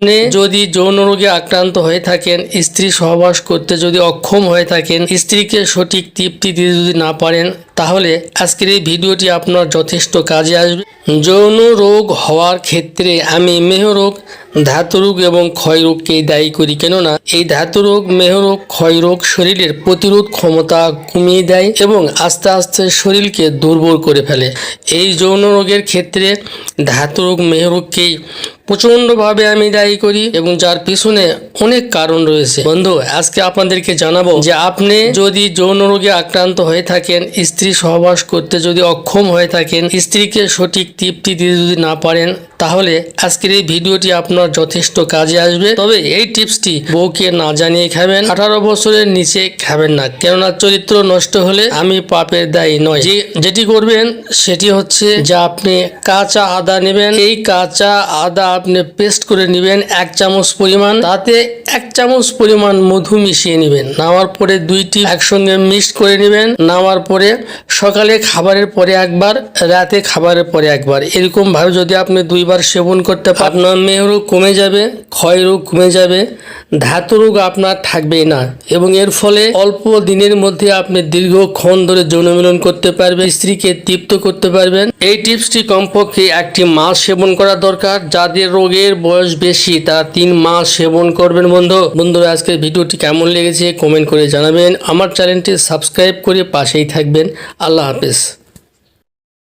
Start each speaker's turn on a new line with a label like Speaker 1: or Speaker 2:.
Speaker 1: আপনি যদি যৌন রোগে আক্রান্ত হয়ে থাকেন, স্ত্রী সহবাস করতে যদি অক্ষম হয়ে থাকেন, স্ত্রীকে সঠিক তৃপ্তি দিতে যদি না পারেন, তাহলে আজকের এই ভিডিওটি আপনার যথেষ্ট কাজে আসবে। যৌন রোগ হওয়ার ক্ষেত্রে আমি মেহরোগ, ধাতুরোগ এবং ক্ষয়রোগকেই দায়ী করি। কেননা এই ধাতুরোগ, মেহরোগ, ক্ষয়রোগ শরীরের প্রতিরোধ ক্ষমতা কমিয়ে দেয় এবং আস্তে আস্তে শরীরকে দুর্বল করে ফেলে। এই যৌন রোগের ক্ষেত্রে ধাতুরোগ, মেহরোগকেই প্রচণ্ডভাবে আমি দায়ী করি এবং যার পিছনে অনেক কারণ রয়েছে। বন্ধু, আজকে আপনাদেরকে জানাবো যে আপনি যদি যৌন রোগে আক্রান্ত হয়ে থাকেন, স্ত্রী সহবাস করতে যদি অক্ষম হয়ে থাকেন, স্ত্রীকে সঠিক তৃপ্তি দিতে যদি না পারেন, তাহলে আজকের এই ভিডিওটি আপনার যথেষ্ট কাজে আসবে। তবে এই টিপসটি বউকে না জানিয়ে খাবেন, 18 বছরের নিচে খাবেন না। কেননা চরিত্র নষ্ট হলে আমি পাপের দায়ী নয়। যেটি করবেন সেটি হচ্ছে যে আপনি কাঁচা আদা নেবেন। এই কাঁচা আদা আপনি পেস্ট করে নেবেন 1 চামচ পরিমাণ, তাতে 1 চামচ পরিমাণ মধু মিশিয়ে নেবেন। নামার পরে দুইটি একসঙ্গে মিক্স করে নেবেন। নামার পরে সকালে খাবারের পরে একবার, রাতে খাবারের পরে একবার, এরকম ভাবে যদি আপনি 2 বার সেবন করতে পারেন, আপনার মেহরোগ কমে যাবে, ক্ষয়রোগ কমে যাবে, ধাতু রোগ আপনার থাকবেই না এবং এর ফলে অল্প দিনের মধ্যে আপনি দীর্ঘক্ষণ ধরে যৌন মিলন করতে পারবেন, স্ত্রীকে তৃপ্ত করতে পারবেন। এই টিপসটি কমপক্ষে 1 মাস সেবন করা দরকার। যাদের রোগের বয়স বেশি তারা 3 মাস সেবন করবেন। বন্ধুরা, আজকের ভিডিওটি কেমন লেগেছে কমেন্ট করে জানাবেন। আমার চ্যানেলটি সাবস্ক্রাইব করে পাশেই থাকবেন। আল্লাহ হাফেজ।